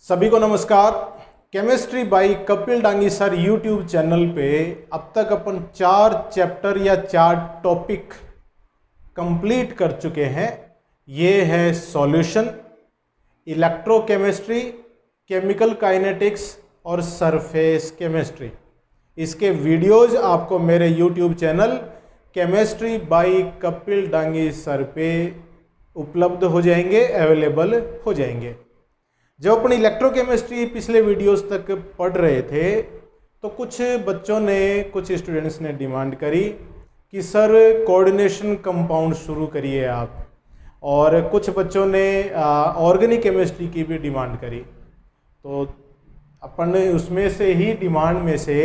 सभी को नमस्कार। Chemistry by Kapil Dangi sir YouTube channel पे अब तक अपन 4 चैप्टर या 4 टॉपिक कंप्लीट कर चुके हैं। ये है सॉल्यूशन, इलेक्ट्रोकेमिस्ट्री, केमिकल काइनेटिक्स और सरफेस केमिस्ट्री। इसके वीडियोज आपको मेरे YouTube channel chemistry by Kapil Dangi sir पे उपलब्ध हो जाएंगे, अवेलेबल हो जाएंगे। जब अपन इलेक्ट्रोकेमिस्ट्री पिछले वीडियोस तक पढ़ रहे थे तो कुछ बच्चों ने, कुछ स्टूडेंट्स ने डिमांड करी कि सर कोऑर्डिनेशन कंपाउंड शुरू करिए आप, और कुछ बच्चों ने ऑर्गेनिक केमिस्ट्री की भी डिमांड करी। तो अपन उसमें से ही डिमांड में से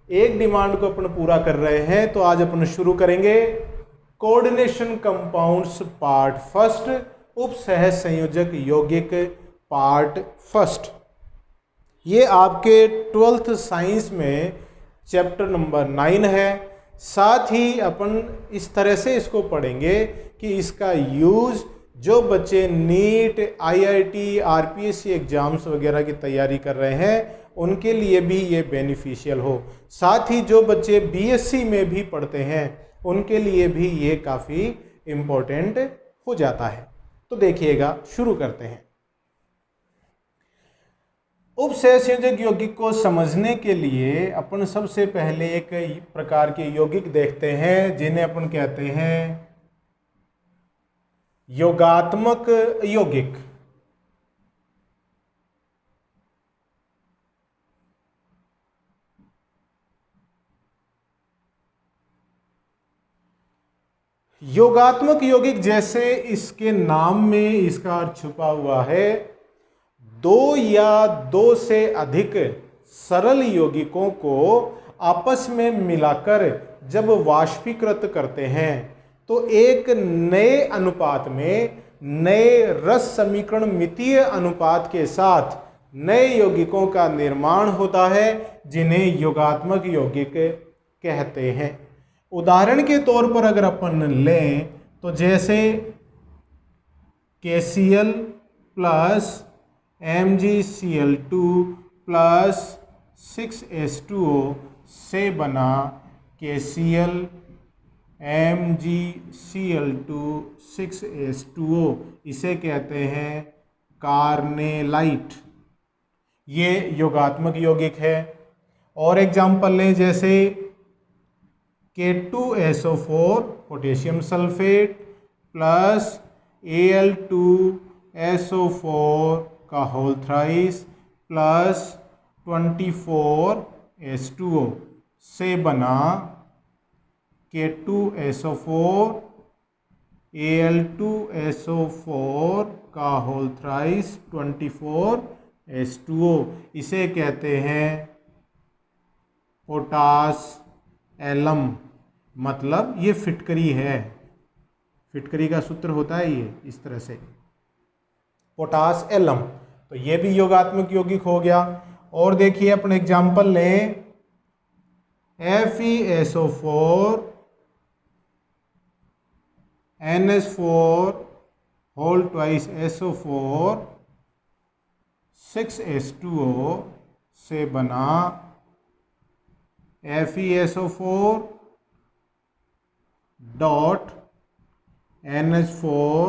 एक डिमांड को अपन पूरा कर रहे हैं। तो आज अपन शुरू करेंगे कोऑर्डिनेशन कंपाउंड्स पार्ट फर्स्ट, उप सह संयोजक यौगिक पार्ट फर्स्ट। ये आपके 12th साइंस में चैप्टर नंबर 9 है। साथ ही अपन इस तरह से इसको पढ़ेंगे कि इसका यूज़ जो बच्चे नीट, आईआईटी, आरपीएससी एग्जाम्स वगैरह की तैयारी कर रहे हैं उनके लिए भी ये बेनिफिशियल हो। साथ ही जो बच्चे बीएससी में भी पढ़ते हैं उनके लिए भी ये काफ़ी इम्पोर्टेंट हो जाता है। तो देखिएगा, शुरू करते हैं। उप सहसंयोजक यौगिक को समझने के लिए अपन सबसे पहले एक प्रकार के यौगिक देखते हैं जिन्हें अपन कहते हैं योगात्मक यौगिक। योगात्मक यौगिक जैसे इसके नाम में इसका अर्थ छुपा हुआ है, दो या दो से अधिक सरल यौगिकों को आपस में मिलाकर जब वाष्पीकृत करते हैं तो एक नए अनुपात में, नए रस समीकरण मितीय अनुपात के साथ नए यौगिकों का निर्माण होता है जिन्हें योगात्मक यौगिक कहते हैं। उदाहरण के तौर पर अगर अपन लें तो जैसे KCl plus MgCl2 plus 6H2O से बना KCl MgCl2 6H2O, इसे कहते हैं कार्नेलाइट। ये योगात्मक यौगिक है। और एग्जाम्पल लें जैसे K2SO4 potassium sulphate plus Al2SO4 का होल थ्राइस प्लस 24H2O से बना K2SO4 Al2SO4 का होल थ्राइस 24H2O, इसे कहते हैं पोटास एलम। मतलब ये फिटकरी है, फिटकरी का सूत्र होता है ये इस तरह से, पोटास एलम। तो ये भी योगात्मक यौगिक हो गया। और देखिए अपन एग्जाम्पल लें FeSO4 NH4 whole twice SO4 6H2O से बना FeSO4 dot NH4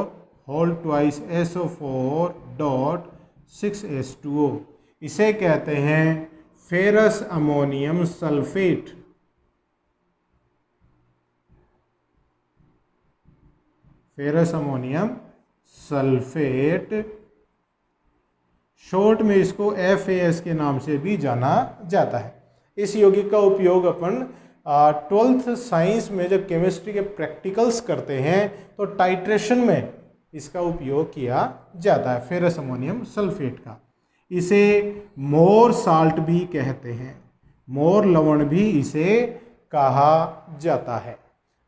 whole twice SO4 dot 6H2O, इसे कहते हैं ferrous ammonium sulphate. Ferrous ammonium sulphate, short में इसको FAS के नाम से भी जाना जाता है। इस यौगिक का उपयोग अपन 12th साइंस में जब केमिस्ट्री के प्रैक्टिकल्स करते हैं तो टाइट्रेशन में इसका उपयोग किया जाता है, फेरस अमोनियम सल्फेट का। इसे मोर साल्ट भी कहते हैं, मोर लवण भी इसे कहा जाता है।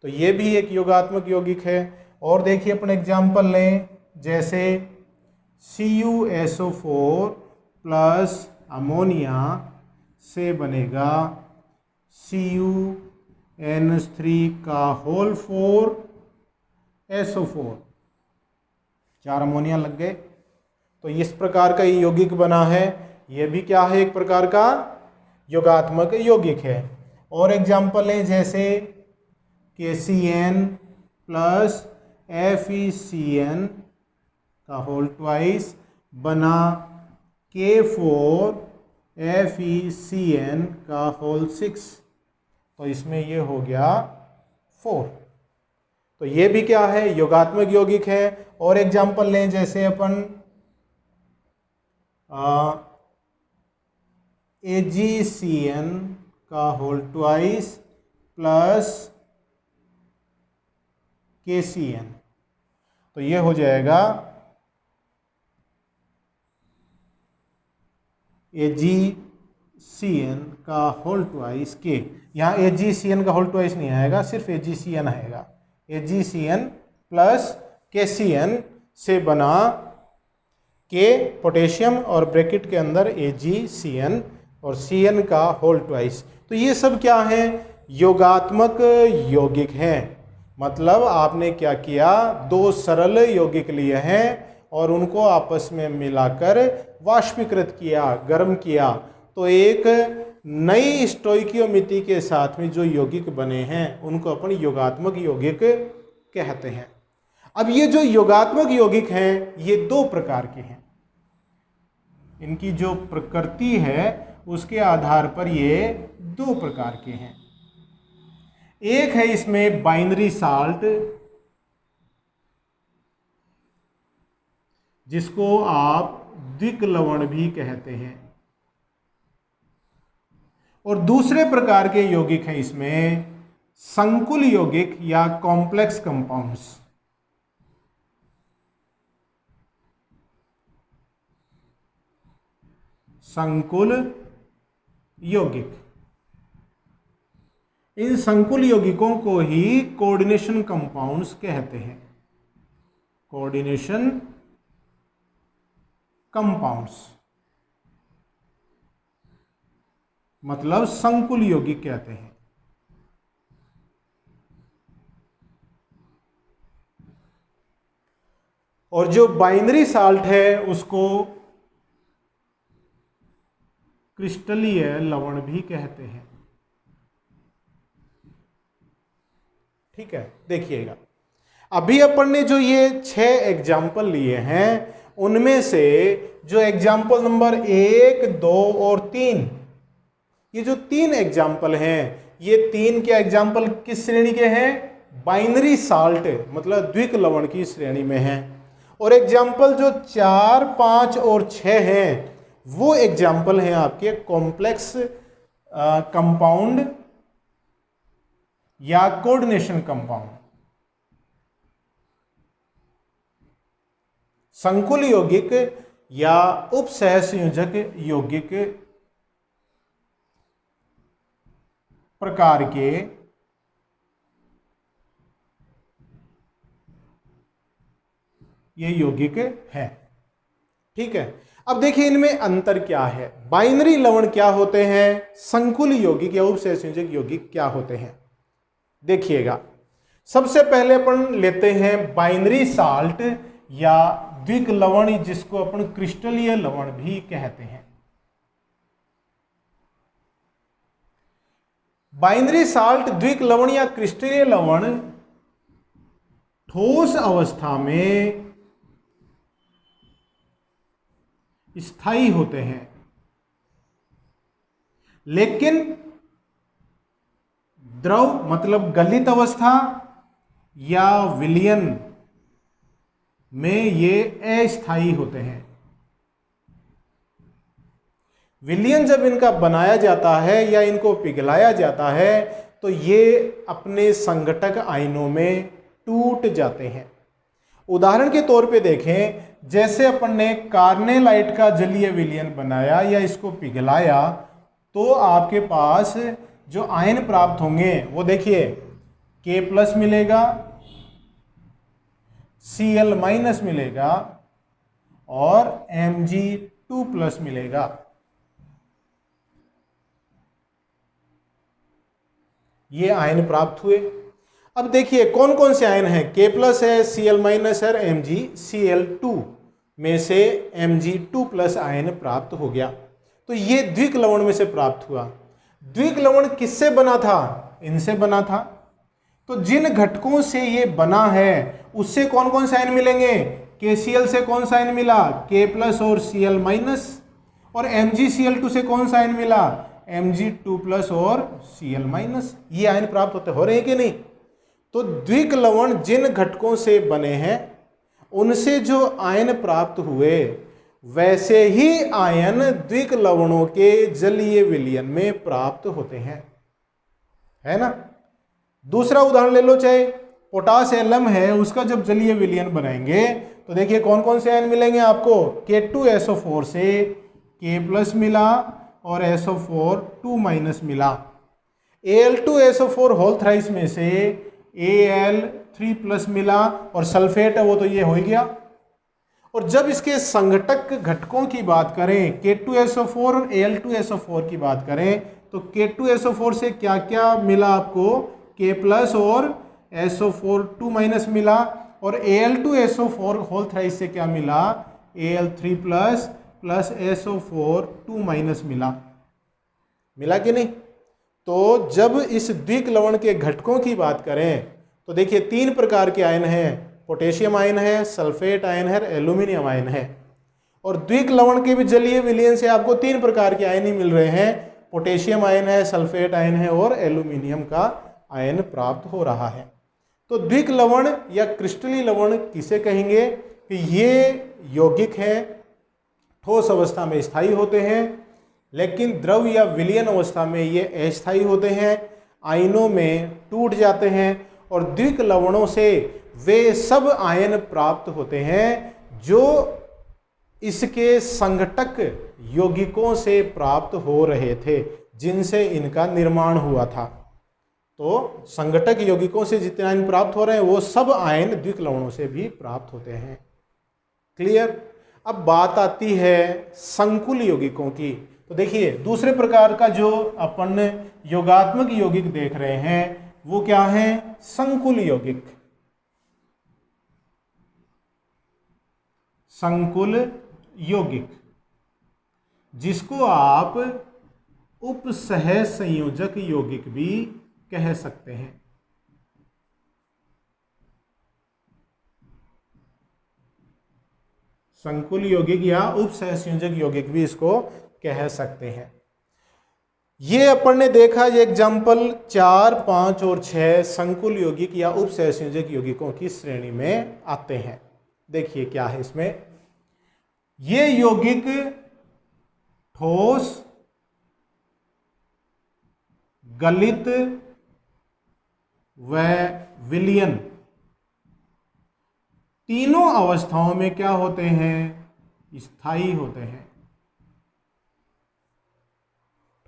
तो ये भी एक योगात्मक यौगिक है। और देखिए अपन एग्जाम्पल लें जैसे CuSO4 प्लस अमोनिया से बनेगा CuNH3 का होल 4 SO4, 4 अमोनिया लग गए। तो इस प्रकार का ये यौगिक बना है। ये भी क्या है, एक प्रकार का योगात्मक यौगिक है। और एग्जाम्पल है जैसे KCN प्लस FeCN का होल ट्वाइस बना K4 FeCN का होल 6, तो इसमें ये हो गया 4। तो ये भी क्या है, योगात्मक यौगिक है। और एग्जाम्पल लें जैसे अपन AgCN का होल ट्वाइस प्लस KCN, तो ये हो जाएगा AgCN का होल ट्वाइस K। यहाँ AgCN का होल ट्वाइस नहीं आएगा, सिर्फ AgCN आएगा। AgCN प्लस KCN से बना K पोटेशियम और ब्रैकेट के अंदर AgCN और Cn का होल ट्वाइस। तो ये सब क्या है, योगात्मक यौगिक हैं। मतलब आपने क्या किया, दो सरल यौगिक लिए हैं और उनको आपस में मिलाकर वाष्पीकृत किया, गर्म किया, तो एक नई स्टोइकियोमेट्री के साथ में जो यौगिक बने हैं उनको अपन योगात्मक यौगिक कहते हैं। अब ये जो योगात्मक यौगिक हैं ये दो प्रकार के हैं। इनकी जो प्रकृति है उसके आधार पर ये दो प्रकार के हैं। एक है इसमें बाइनरी साल्ट, जिसको आप द्विक लवण भी कहते हैं, और दूसरे प्रकार के यौगिक हैं इसमें संकुल यौगिक या कॉम्प्लेक्स कंपाउंड्स। संकुल यौगिक, इन संकुल यौगिकों को ही कोऑर्डिनेशन कंपाउंड्स कहते हैं। कोऑर्डिनेशन कंपाउंड्स मतलब संकुल यौगिक कहते हैं। और जो बाइनरी साल्ट है उसको क्रिस्टलीय लवण भी कहते हैं। ठीक है, देखिएगा अभी अपन ने जो ये 6 एग्जाम्पल लिए हैं उनमें से जो एग्जाम्पल नंबर 1, 2 और 3, ये जो 3 एग्जाम्पल हैं, ये 3 के एग्जाम्पल किस श्रेणी के हैं, बाइनरी साल्ट मतलब द्विक लवण की श्रेणी में हैं। और एग्जाम्पल जो 4, 5 और 6 हैं वो एग्जाम्पल हैं आपके कॉम्प्लेक्स कंपाउंड या कोऑर्डिनेशन कंपाउंड। संकुल यौगिक या उपसहसंयोजक यौगिक प्रकार के ये यौगिक है। ठीक है, अब देखिए इनमें अंतर क्या है। बाइनरी लवण क्या होते हैं, संकुल यौगिक या उपसहसंयोजक यौगिक क्या होते हैं, देखिएगा। सबसे पहले अपन लेते हैं बाइनरी साल्ट या द्विक लवण, जिसको अपन क्रिस्टलीय लवण भी कहते हैं। बाइनरी साल्ट, द्विक लवण या क्रिस्टलीय लवण ठोस अवस्था में स्थायी होते हैं, लेकिन द्रव मतलब गलित अवस्था या विलयन में ये अस्थायी होते हैं। विलयन जब इनका बनाया जाता है या इनको पिघलाया जाता है तो ये अपने संघटक आयनों में टूट जाते हैं। उदाहरण के तौर पे देखें, जैसे अपन ने कार्नेलाइट का जलीय विलयन बनाया या इसको पिघलाया तो आपके पास जो आयन प्राप्त होंगे वो देखिए K+ मिलेगा, Cl- मिलेगा और Mg2+ मिलेगा। ये आयन प्राप्त हुए। अब देखिए कौन कौन से आयन हैं, K+ है, Cl- है, MgCl2 में से Mg2+ आयन प्राप्त हो गया। तो ये द्विक लवण में से प्राप्त हुआ। द्विक लवण किससे बना था? इनसे बना था। तो जिन घटकों से ये बना है उससे कौन कौन से आयन मिलेंगे? KCl से कौन सा आयन मिला? K+ और Cl-। और MgCl2 से कौन सा आयन मिला? Mg2+ और Cl-। ये आयन प्राप्त होते हो रहे हैं कि नहीं? तो द्विक लवण जिन घटकों से बने हैं उनसे जो आयन प्राप्त हुए वैसे ही आयन द्विक लवणों के जलीय विलयन में प्राप्त होते हैं, है ना। दूसरा उदाहरण ले लो, चाहे पोटास एलम है, उसका जब जलीय विलयन बनाएंगे तो देखिए कौन कौन से आयन मिलेंगे आपको? K2SO4 से K+ मिला और SO4 2- मिला। Al2SO4 होल थ्राइस में से Al3+ मिला और सल्फेट है वो तो ये हो ही गया। और जब इसके संघटक घटकों की बात करें, K2SO4 और Al2SO4 की बात करें, तो K2SO4 से क्या क्या मिला आपको? K+ और SO4 2- मिला। और Al2SO4 होल थ्राइस से क्या मिला? Al3+ प्लस SO4 2- मिला कि नहीं? तो जब इस द्विक लवण के घटकों की बात करें तो देखिए 3 प्रकार के आयन हैं, पोटेशियम आयन है, सल्फेट आयन है, एल्यूमिनियम आयन है। और द्विक लवण के भी जलीय विलयन से आपको 3 प्रकार के आयन ही मिल रहे हैं, पोटेशियम आयन है, सल्फेट आयन है और एल्यूमिनियम का आयन प्राप्त हो रहा है। तो द्विक लवण या क्रिस्टलीय लवण किसे कहेंगे? कि ये यौगिक हैं, ठोस अवस्था में स्थायी होते हैं, लेकिन द्रव या विलयन अवस्था में ये अस्थायी होते हैं, आयनों में टूट जाते हैं। और द्विक लवणों से वे सब आयन प्राप्त होते हैं जो इसके संघटक यौगिकों से प्राप्त हो रहे थे, जिनसे इनका निर्माण हुआ था। तो संघटक यौगिकों से जितने आयन प्राप्त हो रहे हैं वो सब आयन द्विक लवणों से भी प्राप्त होते हैं। क्लियर? अब बात आती है संकुल यौगिकों की। तो देखिए दूसरे प्रकार का जो अपन योगात्मक यौगिक देख रहे हैं वो क्या है? संकुल यौगिक। संकुल यौगिक जिसको आप उपसह संयोजक यौगिक भी कह सकते हैं। संकुल यौगिक या उपसहसंयोजक यौगिक भी इसको कह सकते हैं। ये अपन ने देखा ये एग्जाम्पल 4, 5 और 6 संकुल यौगिक या उपसहसंयोजक यौगिकों की श्रेणी में आते हैं। देखिए क्या है इसमें। ये यौगिक ठोस, गलित व विलयन तीनों अवस्थाओं में क्या होते हैं? स्थायी होते हैं।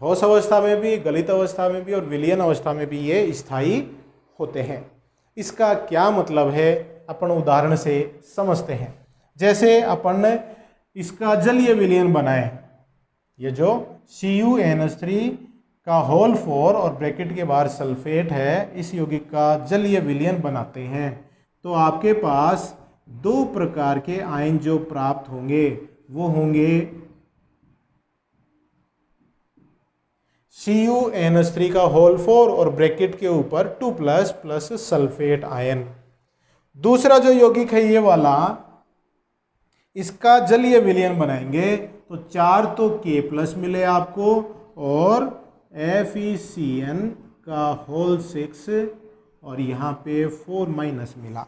ठोस अवस्था में भी, गलित अवस्था में भी और विलयन अवस्था में भी ये स्थायी होते हैं। इसका क्या मतलब है अपन उदाहरण से समझते हैं। जैसे अपन इसका जलीय विलयन बनाए, ये जो CuNH3 का होल 4 और ब्रैकेट के बाहर सल्फेट है, इस यौगिक का जलीय विलयन बनाते हैं तो आपके पास 2 प्रकार के आयन जो प्राप्त होंगे वो होंगे CuNH3 का होल 4 और ब्रैकेट के ऊपर 2+ प्लस सल्फेट आयन। दूसरा जो यौगिक है ये वाला, इसका जलीय विलयन बनाएंगे तो 4 तो K+ मिले आपको और FeCN का होल 6 और यहाँ पे 4- मिला।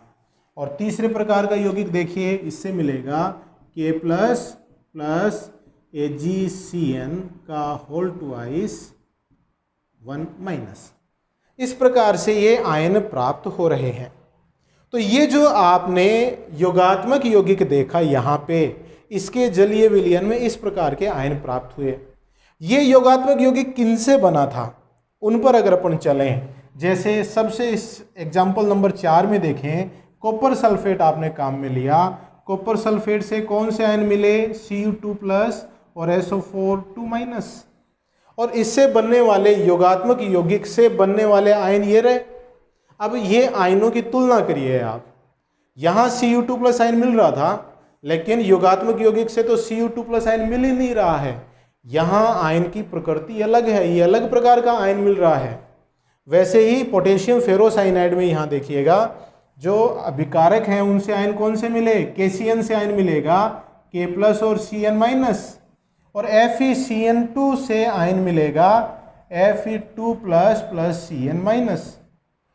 और तीसरे प्रकार का यौगिक देखिए, इससे मिलेगा K+ प्लस AgCN का होल 2 1-। इस प्रकार से ये आयन प्राप्त हो रहे हैं। तो ये जो आपने योगात्मक यौगिक देखा यहाँ पे, इसके जलीय विलयन में इस प्रकार के आयन प्राप्त हुए। ये योगात्मक यौगिक किनसे बना था उन पर अगर अपन चलें, जैसे सबसे इस एग्जाम्पल नंबर 4 में देखें, कॉपर सल्फेट आपने काम में लिया। कॉपर सल्फेट से कौन से आयन मिले? Cu2+ और SO4 2-। और इससे बनने वाले योगात्मक यौगिक से बनने वाले आयन ये रहे। अब ये आयनों की तुलना करिए आप, यहाँ Cu2+ आयन मिल रहा था, लेकिन योगात्मक यौगिक से तो Cu2 प्लस आयन मिल ही नहीं रहा है। यहाँ आयन की प्रकृति अलग है, ये अलग प्रकार का आयन मिल रहा है। वैसे ही पोटेशियम फेरोसाइनाइड में यहाँ देखिएगा जो अभिकारक हैं उनसे आयन कौन से मिले, KCN से आयन मिलेगा, K प्लस और Cn माइनस, और FeCN2 से आयन मिलेगा Fe2 plus plus Cn minus.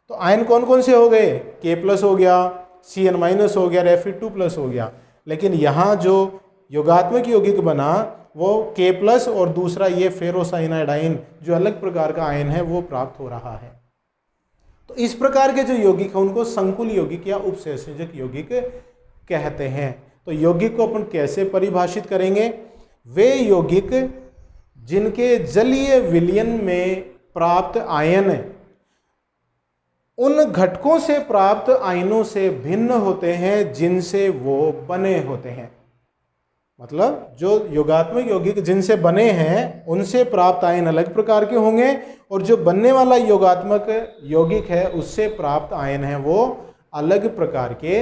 तो आयन कौन कौन से हो गए, K प्लस हो गया, Cn माइनस हो गया, Fe2 प्लस हो गया। लेकिन यहाँ जो योगात्मक यौगिक बना वो K प्लस और दूसरा ये फेरोसाइनाइड आयन जो अलग प्रकार का आयन है वो प्राप्त हो रहा है। तो इस प्रकार के जो यौगिक हैं उनको संकुल यौगिक या उपसहसंयोजक यौगिक कहते हैं। तो यौगिक को अपन कैसे परिभाषित करेंगे, वे यौगिक जिनके जलीय विलयन में प्राप्त आयन उन घटकों से प्राप्त आयनों से भिन्न होते हैं जिनसे वो बने होते हैं। मतलब जो योगात्मक यौगिक जिनसे बने हैं उनसे प्राप्त आयन अलग प्रकार के होंगे, और जो बनने वाला योगात्मक यौगिक है उससे प्राप्त आयन है वो अलग प्रकार के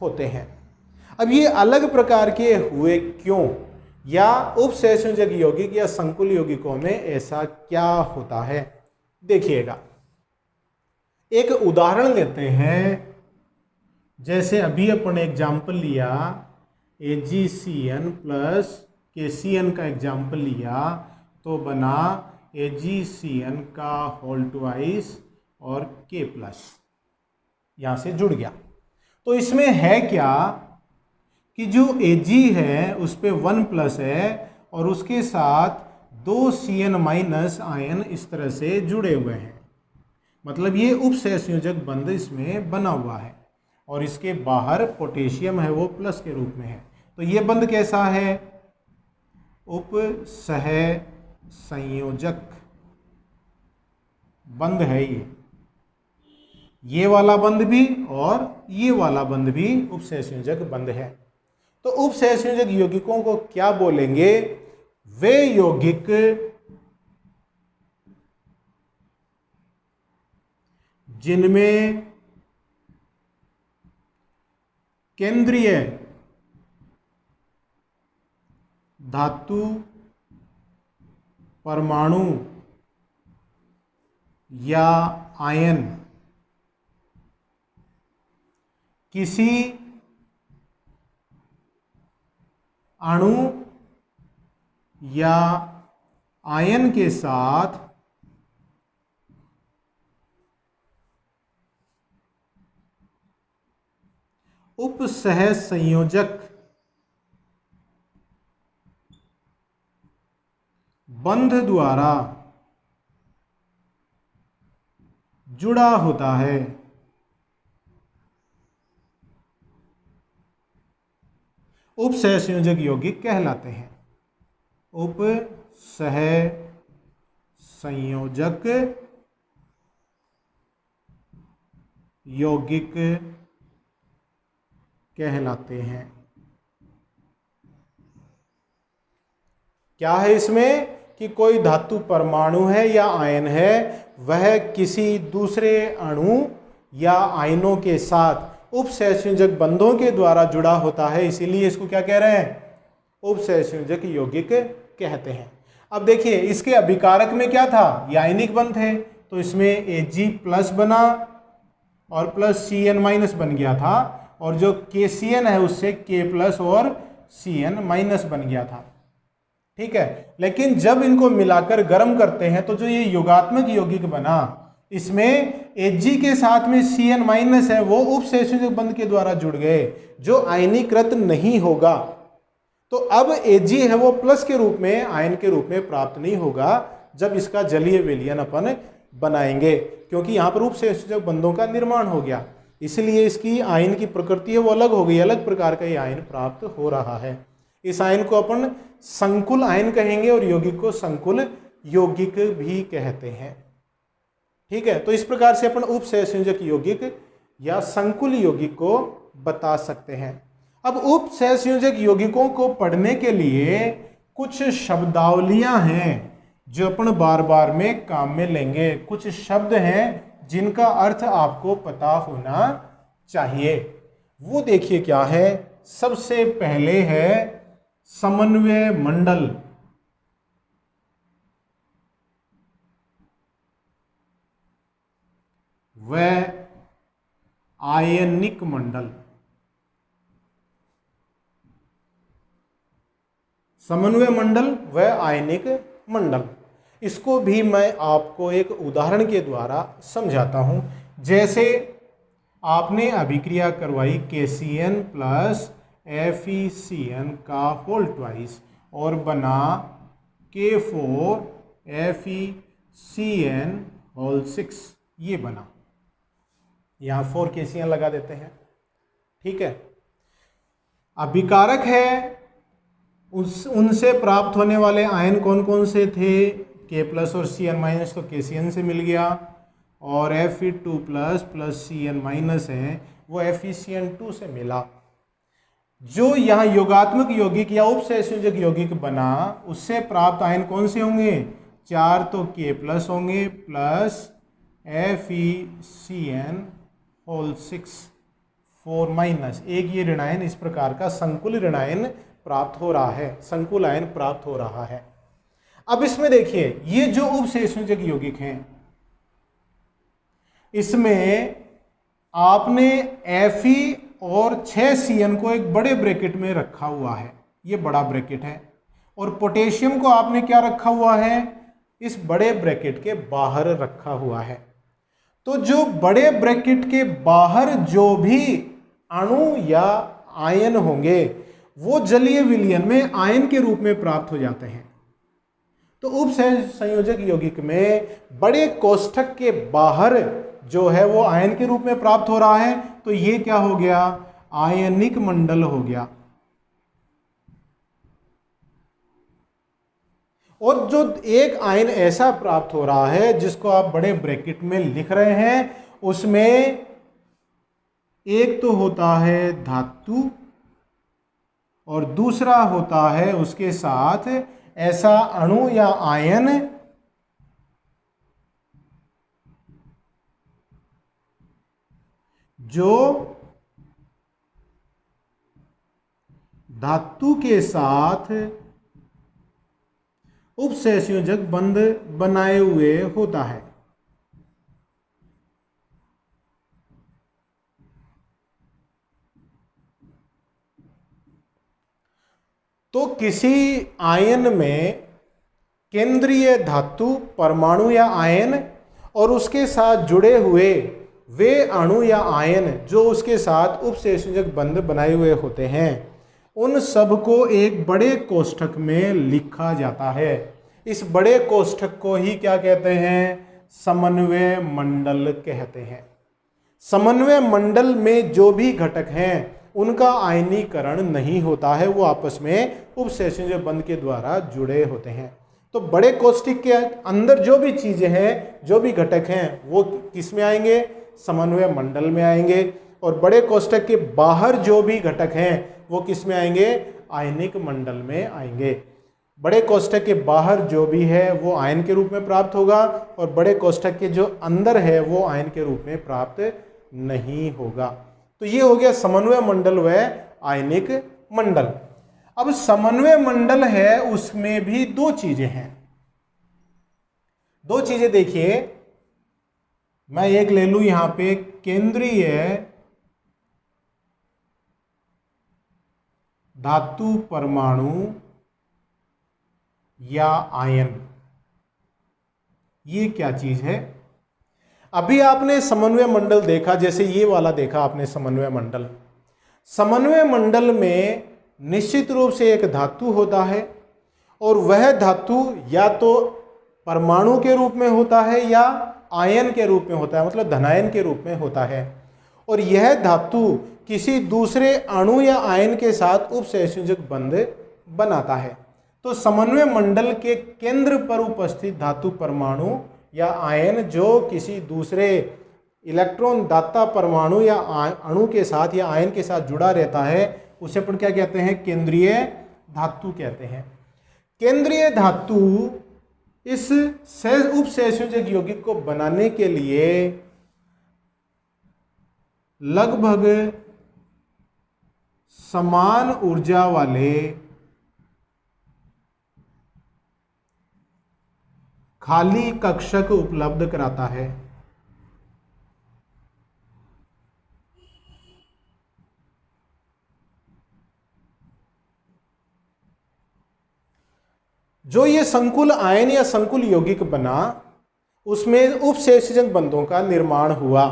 होते हैं। अब ये अलग प्रकार के हुए क्यों, या उपसहसंयोजक यौगिक या संकुल यौगिकों में ऐसा क्या होता है, देखिएगा। एक उदाहरण लेते हैं, जैसे अभी अपन एग्जाम्पल लिया AgCN प्लस KCN का एग्जाम्पल लिया तो बना AgCN का होल ट्वाइस और K प्लस, यहाँ से जुड़ गया। तो इसमें है क्या कि जो Ag है उस पर 1 प्लस है और उसके साथ 2 Cn माइनस आयन इस तरह से जुड़े हुए हैं। मतलब ये उपसहसंयोजक बंध इसमें बना हुआ है, और इसके बाहर पोटेशियम है वो प्लस के रूप में है। तो ये बंध कैसा है, उपसहसंयोजक बंध है। ये वाला बंध भी और ये वाला बंध भी उपसहसंयोजक बंध है। तो उपसहसंयोजक यौगिकों को क्या बोलेंगे, वे यौगिक जिनमें केंद्रीय धातु परमाणु या आयन किसी अणु या आयन के साथ उपसहसंयोजक बंध द्वारा जुड़ा होता है। उपसहसंयोजक यौगिक कहलाते हैं। उपसहसंयोजक यौगिक कहलाते हैं। क्या है इसमें कि कोई धातु परमाणु है या आयन है, वह किसी दूसरे अणु या आयनों के साथ उपसहसंयोजक बंधों के द्वारा जुड़ा होता है, इसीलिए इसको क्या कह रहे हैं, उपसहसंयोजक यौगिक कहते हैं। अब देखिए इसके अभिकारक में क्या था, ये आयनिक बंध है, तो इसमें Ag प्लस बना और प्लस Cn माइनस बन गया था, और जो KCN है उससे K प्लस और Cn माइनस बन गया था। ठीक है, लेकिन जब इनको मिलाकर गर्म करते हैं तो जो ये योगात्मक यौगिक बना, इसमें Ag के साथ में Cn माइनस है वो उपसहसंयोजक बंध के द्वारा जुड़ गए, जो आयनीकृत नहीं होगा। तो अब Ag है वो प्लस के रूप में, आयन के रूप में प्राप्त नहीं होगा जब इसका जलीय विलयन अपन बनाएंगे, क्योंकि यहाँ पर उपसहसंयोजक बंधों का निर्माण हो गया, इसलिए इसकी आयन की प्रकृति है वो अलग हो गई, अलग प्रकार का ये आयन प्राप्त हो रहा है। इस आयन को अपन संकुल आयन कहेंगे और यौगिक को संकुल यौगिक भी कहते हैं। ठीक है, तो इस प्रकार से अपन उपसहसंयोजक यौगिक या संकुल यौगिक को बता सकते हैं। अब उपसहसंयोजक यौगिकों को पढ़ने के लिए कुछ शब्दावलियां हैं जो अपन बार बार में काम में लेंगे। कुछ शब्द हैं जिनका अर्थ आपको पता होना चाहिए। वो देखिए क्या है, सबसे पहले है समन्वय मंडल। वह आयनिक मंडल। समन्वय मंडल व आयनिक मंडल। इसको भी मैं आपको एक उदाहरण के द्वारा समझाता हूं। जैसे आपने अभिक्रिया करवाई KCN प्लस FeCN का होल ट्वाइस और बना K4 FeCN होल 6, ये बना। यहां 4 KCN लगा देते हैं, ठीक है। अभिकारक है, उनसे प्राप्त होने वाले आयन कौन कौन से थे? K प्लस और Cn माइनस, तो KCN से मिल गया। और Fe2 plus plus Cn minus है, वो FeCN2 से मिला। जो यहाँ योगात्मक यौगिक या उपसहसंयोजक यौगिक बना, उससे प्राप्त आयन कौन से होंगे? 4 तो K प्लस होंगे प्लस FeCN होल 6 4 माइनस, एक ये ऋणायन इस प्रकार का संकुल ऋणायन प्राप्त हो रहा है, संकुल आयन प्राप्त हो रहा है। अब इसमें देखिए, ये जो उपसहसंयोजक यौगिक हैं, इसमें आपने Fe और 6Cn को एक बड़े ब्रैकेट में रखा हुआ है, ये बड़ा ब्रैकेट है। और पोटेशियम को आपने क्या रखा हुआ है? इस बड़े ब्रैकेट के बाहर रखा हुआ है। तो जो बड़े ब्रैकेट के बाहर जो भी अणु या आयन होंगे, वो जलीय विलयन में आयन के रूप में प्राप्त हो जाते हैं। तो उपसंयोजक यौगिक में बड़े कोष्ठक के बाहर जो है वो आयन के रूप में प्राप्त हो रहा है, तो ये क्या हो गया? आयनिक मंडल हो गया। और जो एक आयन ऐसा प्राप्त हो रहा है जिसको आप बड़े ब्रैकेट में लिख रहे हैं, उसमें एक तो होता है धातु और दूसरा होता है उसके साथ ऐसा अणु या आयन जो धातु के साथ उपसहसंयोजक बंध बनाए हुए होता है। तो किसी आयन में केंद्रीय धातु, परमाणु या आयन और उसके साथ जुड़े हुए वे अणु या आयन जो उसके साथ उपसहसंयोजक बंध बनाए हुए होते हैं, उन सब को एक बड़े कोष्ठक में लिखा जाता है। इस बड़े कोष्ठक को ही क्या कहते हैं? समन्वय मंडल कहते हैं। समन्वय मंडल में जो भी घटक हैं उनका आयनीकरण नहीं होता है, वो आपस में उपसहसंयोजक बंध के द्वारा जुड़े होते हैं। तो बड़े कोष्ठक के अंदर जो भी चीजें हैं, जो भी घटक हैं, वो किस में आएंगे? समन्वय मंडल में आएंगे। और बड़े कोष्ठक के बाहर जो भी घटक हैं वो किस में आएंगे? आयनिक मंडल में आएंगे। बड़े कोष्ठक के बाहर जो भी है वो आयन के रूप में प्राप्त होगा, और बड़े कोष्ठक के जो अंदर है वो आयन के रूप में प्राप्त नहीं होगा। तो ये हो गया समन्वय मंडल व आयनिक मंडल। अब समन्वय मंडल है, उसमें भी दो चीजें हैं। दो चीजें देखिए, मैं एक ले लूं यहां पे, केंद्रीय धातु परमाणु या आयन। ये क्या चीज है? अभी आपने समन्वय मंडल देखा, जैसे ये वाला देखा आपने समन्वय मंडल। समन्वय मंडल में निश्चित रूप से एक धातु होता है, और वह धातु या तो परमाणु के रूप में होता है या आयन के रूप में होता है, मतलब धनायन के रूप में होता है। और यह धातु किसी दूसरे अणु या आयन के साथ उपसहसंयोजक बंध बनाता है। तो समन्वय मंडल के केंद्र पर उपस्थित धातु, परमाणु या आयन जो किसी दूसरे इलेक्ट्रॉन दाता परमाणु या अणु के साथ या आयन के साथ जुड़ा रहता है, उसे अपन क्या कहते हैं? केंद्रीय धातु कहते हैं। केंद्रीय धातु इस उपसहसंयोजक यौगिक को बनाने के लिए लगभग समान ऊर्जा वाले खाली कक्षक उपलब्ध कराता है। जो ये संकुल आयन या संकुल यौगिक बना, उसमें उपसंयोजक बंधों का निर्माण हुआ।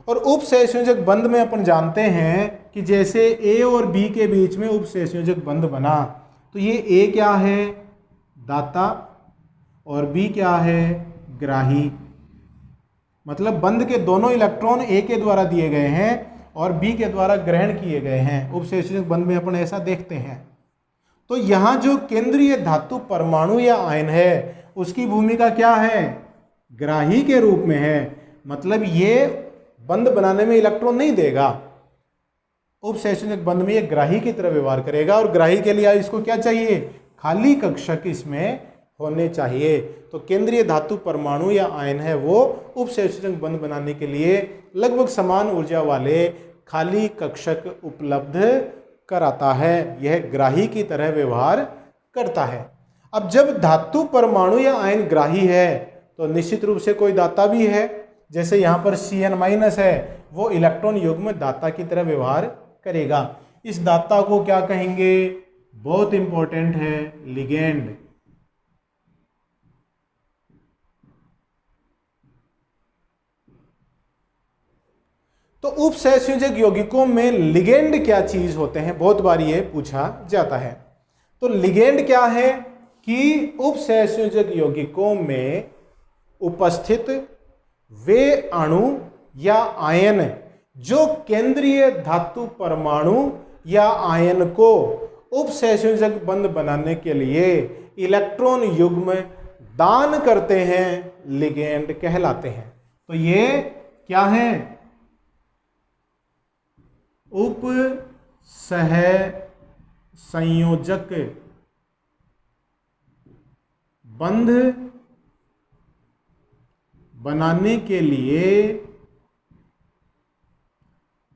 और उपसंयोजक बंध में अपन जानते हैं कि जैसे ए और बी के बीच में उपसंयोजक बंध बना, तो ये ए क्या है, दाता, और बी क्या है, ग्राही। मतलब बंध के दोनों इलेक्ट्रॉन ए के द्वारा दिए गए हैं और बी के द्वारा ग्रहण किए गए हैं। उपसंयोजक बंध में अपन ऐसा देखते हैं। तो यहाँ जो केंद्रीय धातु परमाणु या आयन है, उसकी भूमिका क्या है, ग्राही के रूप में है। मतलब ये बंध बनाने में इलेक्ट्रॉन नहीं देगा, उपसंयोजक बंध में ये ग्राही की तरह व्यवहार करेगा। और ग्राही के लिए इसको क्या चाहिए, खाली कक्षक इसमें होने चाहिए। तो केंद्रीय धातु परमाणु या आयन है वो उपसंयोजक बंध बनाने के लिए लगभग समान ऊर्जा वाले खाली कक्षक उपलब्ध कराता है। यह ग्राही की तरह व्यवहार करता है। अब जब धातु परमाणु या आयन ग्राही है तो निश्चित रूप से कोई दाता भी है। जैसे यहाँ पर Cn- है, वो इलेक्ट्रॉन युग्म दाता की तरह व्यवहार करेगा। इस दाता को क्या कहेंगे, बहुत इंपॉर्टेंट है, लिगेंड। तो उपसंयोजक यौगिकों में लिगेंड क्या चीज होते हैं, बहुत बार ये पूछा जाता है। तो लिगेंड क्या है कि उपसंयोजक यौगिकों में उपस्थित वे अणु या आयन जो केंद्रीय धातु परमाणु या आयन को उपसंयोजक बंध बनाने के लिए इलेक्ट्रॉन युग्म दान करते हैं, लिगेंड कहलाते हैं। तो ये क्या है, उप सह संयोजक बंध बनाने के लिए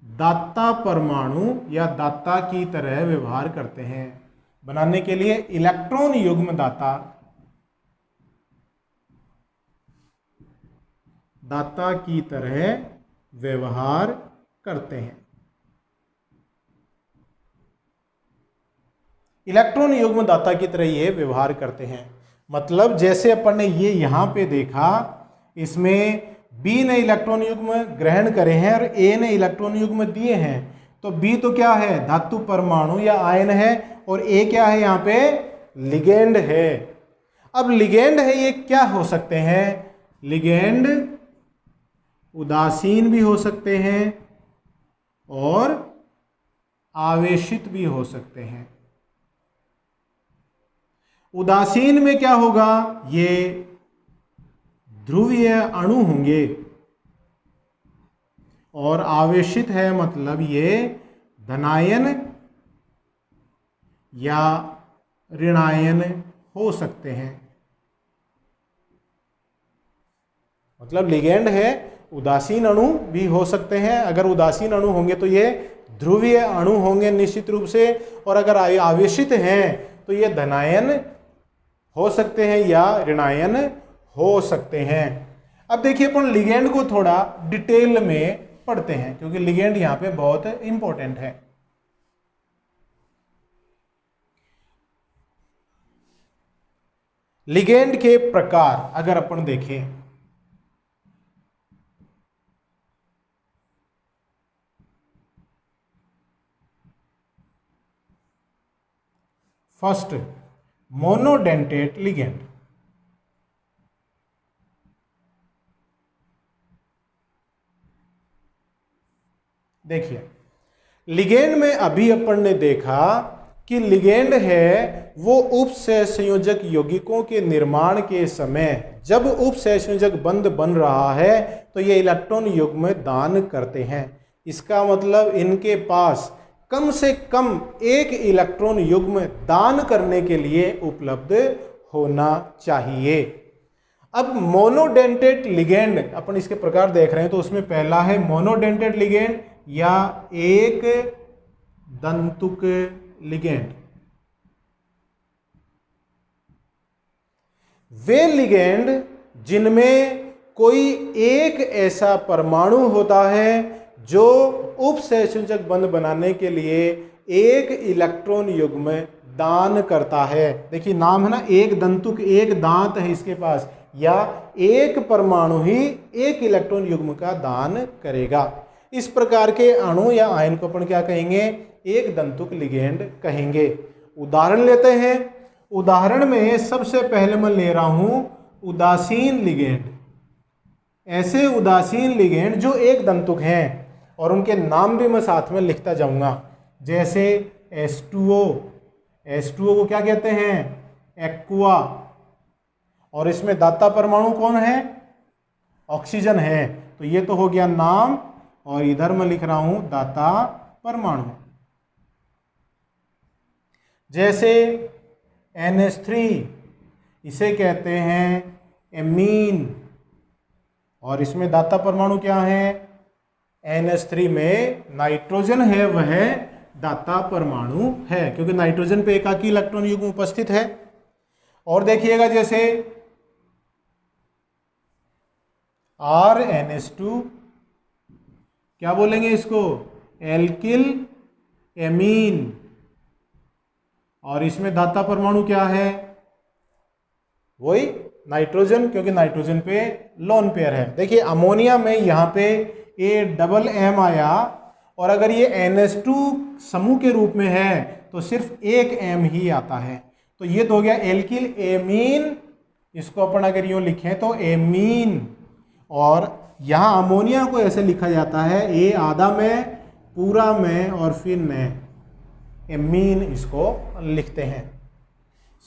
दाता परमाणु या दाता की तरह व्यवहार करते हैं। बनाने के लिए इलेक्ट्रॉन युग्म दाता की तरह व्यवहार करते हैं। इलेक्ट्रॉन युग्म दाता की तरह ये व्यवहार करते हैं। मतलब जैसे अपन ने ये यहां पे देखा, इसमें बी ने इलेक्ट्रॉन युग्म ग्रहण करे हैं और ए ने इलेक्ट्रॉन युग्म दिए हैं। तो बी तो क्या है, धातु परमाणु या आयन है, और ए क्या है, यहाँ पे लिगेंड है। अब लिगेंड है, ये क्या हो सकते हैं, लिगेंड उदासीन भी हो सकते हैं और आवेशित भी हो सकते हैं। उदासीन में क्या होगा, ये ध्रुवीय अणु होंगे, और आवेशित है मतलब ये धनायन या ऋणायन हो सकते हैं। मतलब लिगेंड है, उदासीन अणु भी हो सकते हैं। अगर उदासीन अणु होंगे तो ये ध्रुवीय अणु होंगे निश्चित रूप से, और अगर आवेशित हैं तो ये धनायन हो सकते हैं या ऋणायन हो सकते हैं। अब देखिए अपन लिगेंड को थोड़ा डिटेल में पढ़ते हैं, क्योंकि लिगेंड यहां पे बहुत इंपॉर्टेंट है। लिगेंड के प्रकार अगर अपन देखें, फर्स्ट मोनोडेंटेट लिगेंड। देखिए लिगेंड में अभी अपन ने देखा कि लिगेंड है वो उपसंयोजक यौगिकों के निर्माण के समय जब उपसंयोजक बंध बन रहा है तो ये इलेक्ट्रॉन युग्म दान करते हैं। इसका मतलब इनके पास कम से कम एक इलेक्ट्रॉन युग्म दान करने के लिए उपलब्ध होना चाहिए। अब मोनोडेंटेट लिगेंड अपन इसके प्रकार देख रहे हैं, तो उसमें पहला है मोनोडेंटेट लिगेंड या एक दंतुक लिगेंड। वे लिगेंड जिनमें कोई एक ऐसा परमाणु होता है जो उपसहसंयोजक बंध बनाने के लिए एक इलेक्ट्रॉन युग्म दान करता है। देखिए नाम है ना, एक दंतुक, एक दांत है इसके पास, या एक परमाणु ही एक इलेक्ट्रॉन युग्म का दान करेगा। इस प्रकार के अणु या आयन को अपन क्या कहेंगे? एक दंतुक लिगेंड कहेंगे। उदाहरण लेते हैं। उदाहरण में सबसे पहले मैं ले रहा हूं उदासीन लिगेंड। ऐसे उदासीन लिगेंड जो एक दंतुक हैं और उनके नाम भी मैं साथ में लिखता जाऊंगा, जैसे H2O। H2O को क्या कहते हैं? एक्वा। और इसमें दाता परमाणु कौन है? ऑक्सीजन है। तो ये तो हो गया नाम, और इधर मैं लिख रहा हूं दाता परमाणु। जैसे NH3, इसे कहते हैं एमीन, और इसमें दाता परमाणु क्या है? NH3 में नाइट्रोजन है, वह दाता परमाणु है, क्योंकि नाइट्रोजन पे एकाकी इलेक्ट्रॉन युग्म उपस्थित है। और देखिएगा जैसे RNH2, क्या बोलेंगे इसको? एल्किल एमीन, और इसमें दाता परमाणु क्या है? वही नाइट्रोजन, क्योंकि नाइट्रोजन पे लोन पेयर है। देखिए अमोनिया में यहाँ पे AMM आया, और अगर ये NH2 समूह के रूप में है तो सिर्फ एक M ही आता है। तो ये तो हो गया एल्किल एमीन, इसको अपन अगर यूँ लिखें तो एमीन। और यहाँ अमोनिया को ऐसे लिखा जाता है, ए आधा में, पूरा में, और फिर में, एमीन इसको लिखते हैं।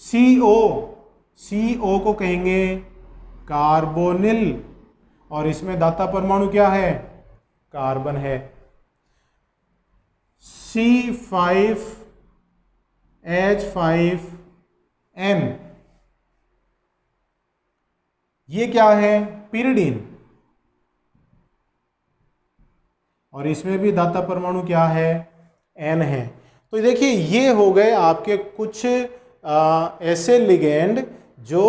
CO को कहेंगे कार्बोनिल, और इसमें दाता परमाणु क्या है? कार्बन है। C5H5N, ये क्या है? पिरिडीन, और इसमें भी दाता परमाणु क्या है? N है। तो देखिए ये हो गए आपके कुछ ऐसे लिगेंड जो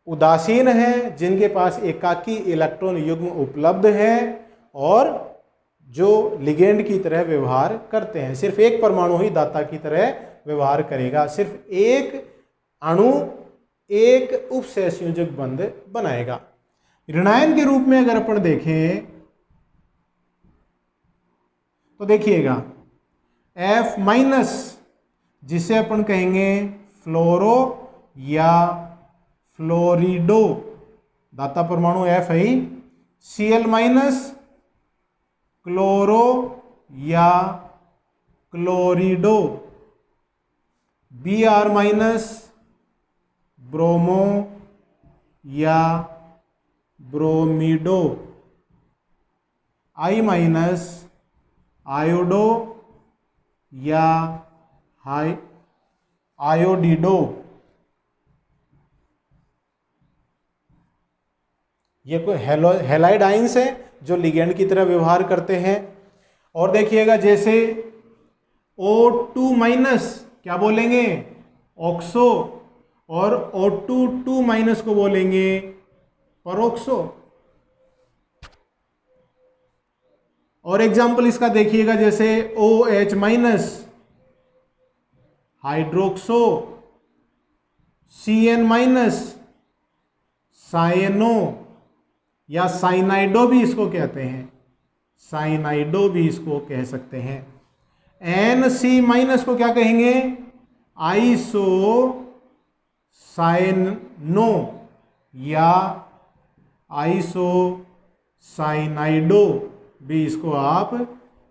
उदासीन हैं, जिनके पास एकाकी इलेक्ट्रॉन युग्म उपलब्ध है और जो लिगेंड की तरह व्यवहार करते हैं। सिर्फ एक परमाणु ही दाता की तरह व्यवहार करेगा, सिर्फ एक अणु एक उपसहसंयोजक बंध बनाएगा। ऋणायन के रूप में अगर अपन देखें तो देखिएगा F-, जिसे अपन कहेंगे फ्लोरो या फ्लोरिडो, दाता परमाणु F है ही। Cl-, क्लोरो या क्लोरिडो। Br-, ब्रोमो या ब्रोमिडो। I-, आयोडो या आयोडिडो। ये कोई हैलाइड आयंस है जो लिगेंड की तरह व्यवहार करते हैं। और देखिएगा जैसे O2-, क्या बोलेंगे? ऑक्सो, और O2-2- को बोलेंगे परोक्सो। और एग्जाम्पल इसका देखिएगा जैसे OH-, हाइड्रोक्सो, CN-, साइनो या साइनाइडो भी इसको कहते हैं, साइनाइडो भी इसको कह सकते हैं। NC- को क्या कहेंगे? आइसो साइनो या आइसो साइनाइडो भी इसको आप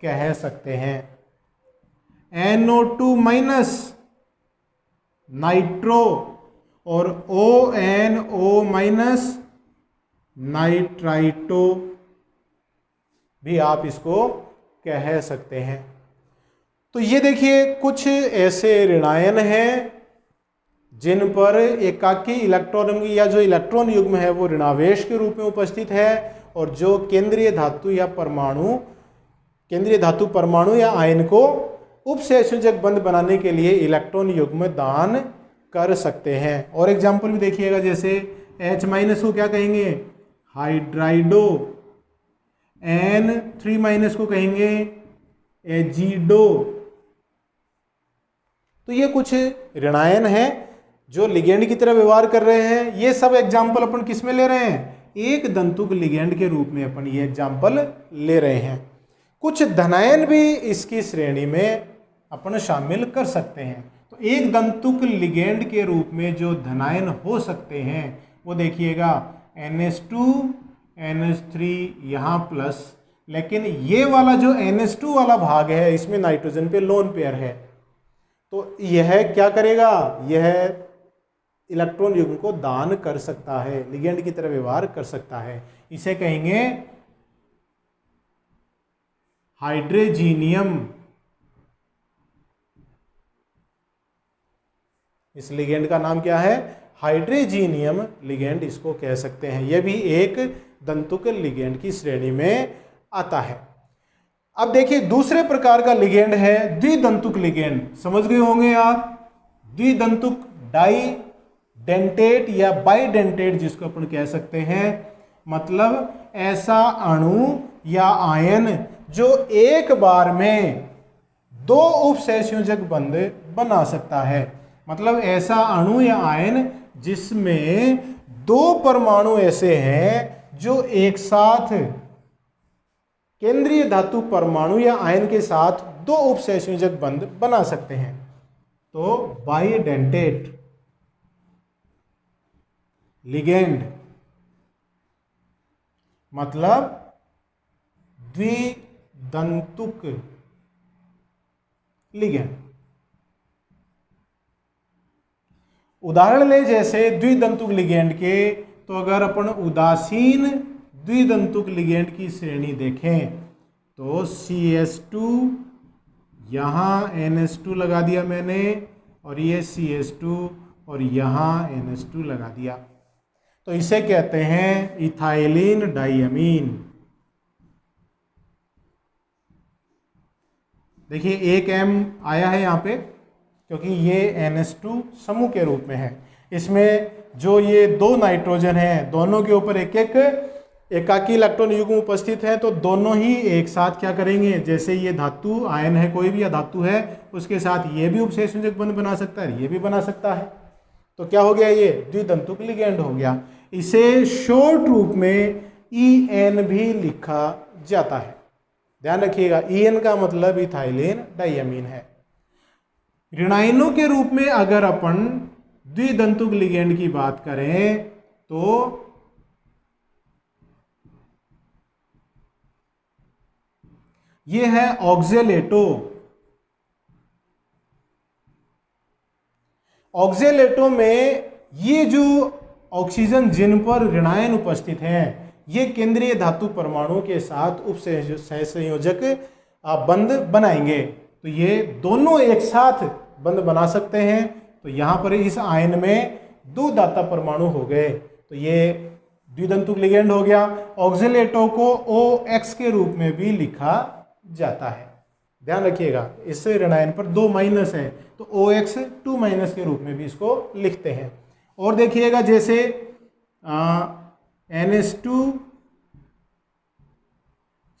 कह सकते हैं। NO2- नाइट्रो, और ONO- नाइट्राइटो भी आप इसको कह सकते हैं। तो ये देखिए कुछ ऐसे ऋणायन हैं जिन पर एकाकी इलेक्ट्रॉन या जो इलेक्ट्रॉन युग्म है वो ऋणावेश के रूप में उपस्थित है, और जो केंद्रीय धातु परमाणु या आयन को उपसहसंयोजक बंध बनाने के लिए इलेक्ट्रॉन युग्म दान कर सकते हैं। और एग्जाम्पल भी देखिएगा, जैसे H- को क्या कहेंगे, हाइड्राइडो, N3- को कहेंगे एजिडो। तो ये कुछ ऋणायन हैं जो लिगेंड की तरह व्यवहार कर रहे हैं। ये सब एग्जाम्पल अपन किस में ले रहे हैं, एक दंतुक लिगेंड के रूप में अपन ये एग्जाम्पल ले रहे हैं। कुछ धनायन भी इसकी श्रेणी में अपन शामिल कर सकते हैं। तो एक दंतुक लिगेंड के रूप में जो धनायन हो सकते हैं वो देखिएगा, NH2 NH3 यहाँ प्लस, लेकिन ये वाला जो NH2 वाला भाग है इसमें नाइट्रोजन पे लोन पेयर है, तो यह क्या करेगा, यह इलेक्ट्रॉन युग्म को दान कर सकता है, लिगेंड की तरह व्यवहार कर सकता है। इसे कहेंगे हाइड्रोजीनियम। इस लिगेंड का नाम क्या है, हाइड्रोजीनियम लिगेंड इसको कह सकते हैं। यह भी एक दंतुक लिगेंड की श्रेणी में आता है। अब देखिए दूसरे प्रकार का लिगेंड है द्विदंतुक लिगेंड। समझ गए होंगे आप, द्विदंतुक डाई डेंटेट या बाइडेंटेट जिसको अपन कह सकते हैं, मतलब ऐसा अणु या आयन जो एक बार में दो उपसहसंयोजक बंध बना सकता है। मतलब ऐसा अणु या आयन जिसमें दो परमाणु ऐसे हैं जो एक साथ केंद्रीय धातु परमाणु या आयन के साथ दो उपसहसंयोजक बंध बना सकते हैं, तो बाइडेंटेट लिगेंड मतलब द्विदंतुक लिगेंड। उदाहरण ले जैसे द्विदंतुक लिगेंड के, तो अगर अपन उदासीन द्विदंतुक लिगेंड की श्रेणी देखें तो CH2, यहाँ NH2 लगा दिया मैंने, और ये CH2 और यहाँ NH2 लगा दिया, तो इसे कहते हैं इथाइलिन डाइअमीन। देखिए एक M आया है यहाँ पे क्योंकि ये NH2 समूह के रूप में है। इसमें जो ये दो नाइट्रोजन हैं दोनों के ऊपर एक एक एकाकी इलेक्ट्रॉन युग्म उपस्थित है, तो दोनों ही एक साथ क्या करेंगे, जैसे ये धातु आयन है कोई भी या धातु है उसके साथ ये भी उपसहसंयोजक बंध बना सकता है, ये भी बना सकता है, तो क्या हो गया, ये द्विदंतुक लिगेंड हो गया। इसे शॉर्ट रूप में EN भी लिखा जाता है। ध्यान रखिएगा, EN का मतलब इथाइलिन डाइअमीन है। ऋणायनों के रूप में अगर अपन द्विदंतुक लिगेंड की बात करें तो ये है ऑक्जेलेटो। ऑक्जेलेटो में ये जो ऑक्सीजन जिन पर ऋणायन उपस्थित हैं ये केंद्रीय धातु परमाणु के साथ उपसहसंयोजक बंध बनाएंगे, तो ये दोनों एक साथ बंध बना सकते हैं। तो यहां पर इस आयन में दो दाता परमाणु हो गए, तो ये द्विदंतुक लिगेंड हो गया। ऑक्जेलेटो को OX के रूप में भी लिखा जाता है। ध्यान रखिएगा, इस ऋणायन पर 2 माइनस है तो OX 2- के रूप में भी इसको लिखते हैं। और देखिएगा जैसे NH2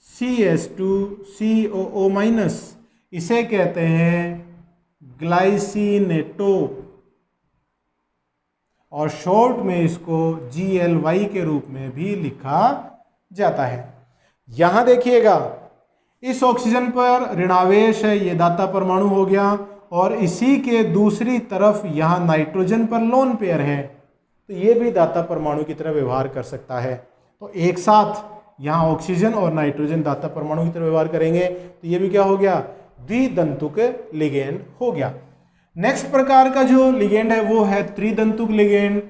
CH2 COO-, इसे कहते हैं ग्लाइसिनेटो, और शॉर्ट में इसको GLY के रूप में भी लिखा जाता है। यहां देखिएगा इस ऑक्सीजन पर ऋणावेश है, ये दाता परमाणु हो गया, और इसी के दूसरी तरफ यहाँ नाइट्रोजन पर लोन पेयर है, तो ये भी दाता परमाणु की तरह व्यवहार कर सकता है। तो एक साथ यहाँ ऑक्सीजन और नाइट्रोजन दाता परमाणु की तरह व्यवहार करेंगे, तो ये भी क्या हो गया, द्विदंतुक लिगेंड हो गया। नेक्स्ट प्रकार का जो लिगेंड है वो है त्रिदंतुक लिगेंड,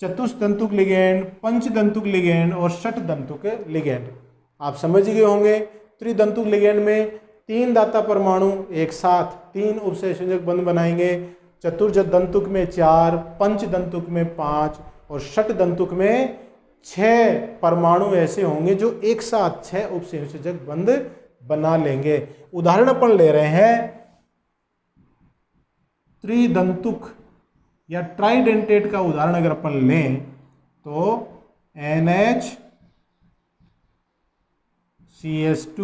चतुष्दंतुक लिगेंड, पंचदंतुक लिगेंड और षटदंतुक लिगेंड। आप समझ गए होंगे, त्रिदंतुक लिगेंड में 3 दाता परमाणु एक साथ 3 उपसहसंयोजक बंध बनाएंगे, चतुर्दंतुक में 4, पंचदंतुक में 5 और षटदंतुक में 6 परमाणु ऐसे होंगे जो एक साथ 6 उपसहसंयोजक बंध बना लेंगे। उदाहरण अपन ले रहे हैं त्रिदंतुक या ट्राइडेंटेट का उदाहरण अगर अपन लें तो NH CH2